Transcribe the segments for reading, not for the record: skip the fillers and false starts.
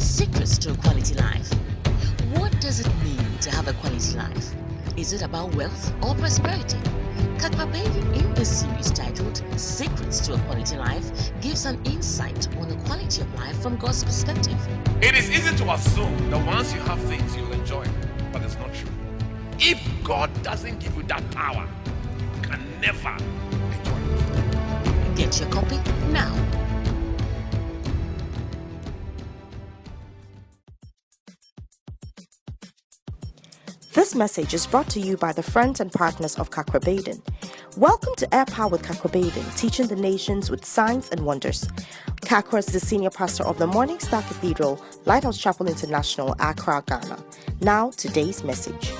Secrets to a quality life. What does it mean to have a quality life? Is it about wealth or prosperity? Kakra in this series titled Secrets to a Quality Life gives an insight on the quality of life from God's perspective. It is easy to assume that once you have things, you'll enjoy it, but it's not true. If God doesn't give you that power, you can never enjoy it. Get your copy now. This message is brought to you by the friends and partners of Kakra. Welcome to Air Power with Kakra, teaching the nations with signs and wonders. Kakra is the senior pastor of the Morning Star Cathedral, Lighthouse Chapel International, Accra, Ghana. Now, today's message.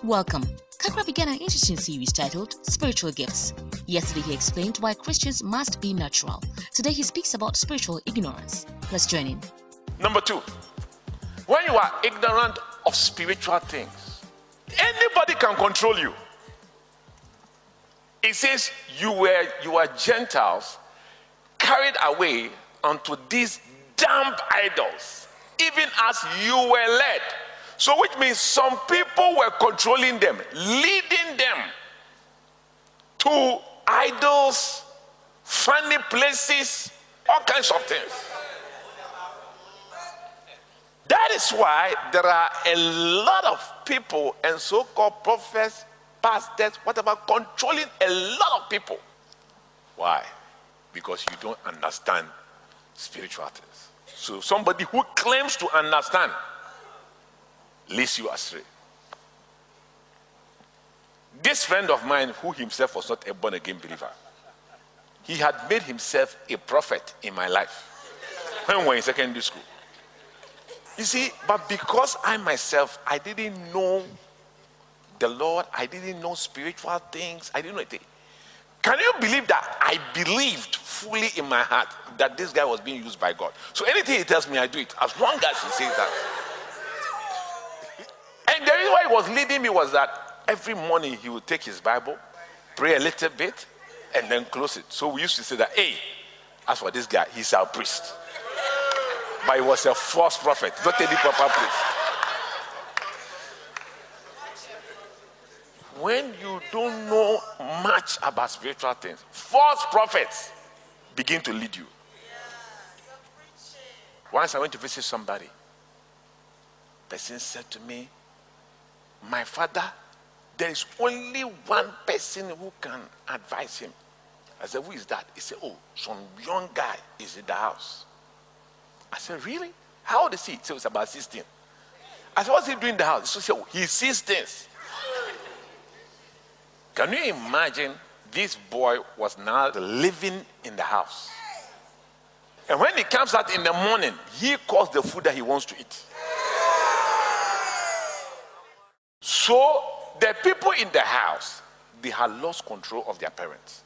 Welcome. Kakra began an interesting series titled Spiritual Gifts. Yesterday he explained why Christians must be natural. Today he speaks about spiritual ignorance. Let's join in. Number 2, when you are ignorant of spiritual things, anybody can control you. It says you were Gentiles carried away unto these damned idols, even as you were led. So which means some people were controlling them, leading them to idols, funny places, all kinds of things. That is why there are a lot of people and so-called prophets, pastors, whatever, controlling a lot of people. Why? Because you don't understand spiritual things. So somebody who claims to understand leads you astray. This friend of mine, who himself was not a born-again believer, he had made himself a prophet in my life when we were in secondary school. You see, but because I myself, I didn't know the Lord, I didn't know spiritual things, I didn't know anything. Can you believe that I believed fully in my heart that this guy was being used by God? So anything he tells me, I do it, as long as he says that. And the reason why he was leading me was that every morning he would take his Bible, pray a little bit, and then close it. So we used to say that, hey, as for this guy, he's our priest. But he was a false prophet, not any proper priest. When you don't know much about spiritual things, false prophets begin to lead you. Once I went to visit somebody, the person said to me, my father, there is only one person who can advise him. I said, who is that? He said, oh, some young guy is in the house. I said, really? How old is he? He said, it's about 16. I said, what's he doing in the house? He said, oh, he sees things. Can you imagine this boy was now living in the house? And when he comes out in the morning, he calls the food that he wants to eat. So the people in the house, they had lost control of their parents.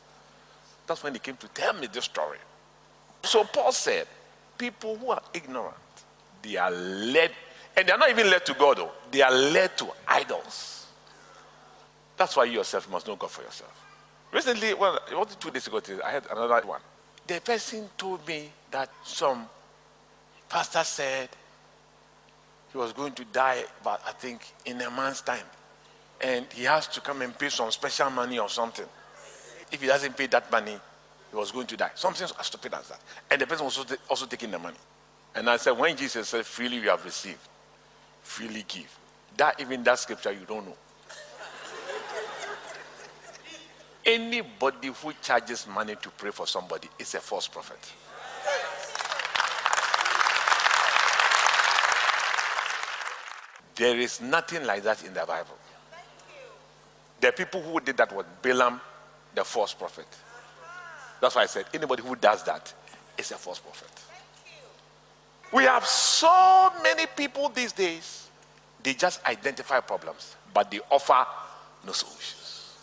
That's when they came to tell me this story. So Paul said, people who are ignorant, they are led, and they are not even led to God, though. They are led to idols. That's why you yourself must know God for yourself. Recently, well, 2 days ago, I had another one. The person told me that some pastor said he was going to die, but I think in a month's time. And he has to come and pay some special money or something. If he doesn't pay that money, he was going to die. Something as stupid as that. And the person was also taking the money. And I said, when Jesus said, freely you have received, freely give. Even that scripture you don't know. Anybody who charges money to pray for somebody is a false prophet. There is nothing like that in the Bible. The people who did that were Balaam, the false prophet. That's why I said anybody who does that is a false prophet. We have so many people these days, they just identify problems, but they offer no solutions.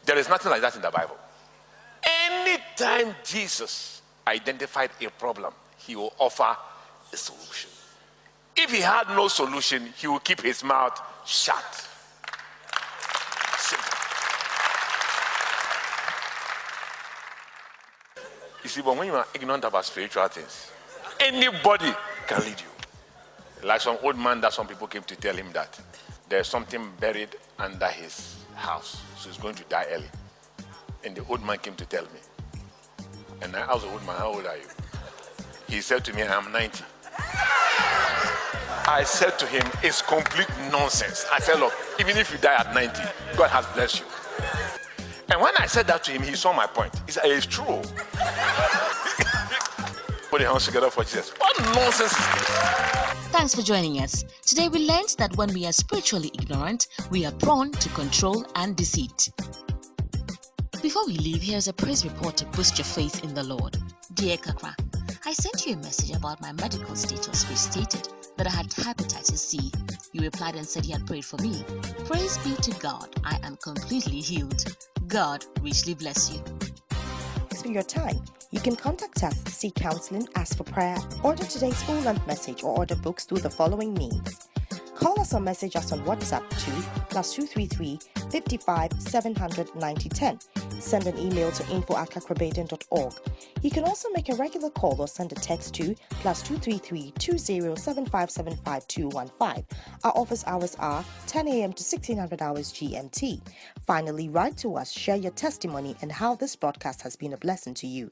There is nothing like that in the Bible. Anytime Jesus identified a problem, he will offer a solution. If he had no solution, he will keep his mouth shut. Simple. You see, but when you are ignorant about spiritual things, anybody can lead you. Like some old man that some people came to tell him that there's something buried under his house, so he's going to die early. And the old man came to tell me. And I asked the old man, how old are you? He said to me, I'm 90. I said to him, it's complete nonsense. I said, look, even if you die at 90, God has blessed you. And when I said that to him, he saw my point. He said, it's true. Put your hands together for Jesus. What nonsense is this? Thanks for joining us. Today we learned that when we are spiritually ignorant, we are prone to control and deceit. Before we leave, here's a praise report to boost your faith in the Lord. Dear Kakra, I sent you a message about my medical status which stated that I had hepatitis C. You replied and said you had prayed for me. Praise be to God, I am completely healed. God richly bless you. Thanks for your time. You can contact us, seek counseling, ask for prayer, order today's full-length message, or order books through the following means. Call us or message us on WhatsApp to +233 55 700 9010. Send an email to info@kakrabaden.org. You can also make a regular call or send a text to +233 20 75 75 215. Our office hours are 10 a.m. to 1600 hours GMT. Finally, write to us, share your testimony and how this broadcast has been a blessing to you.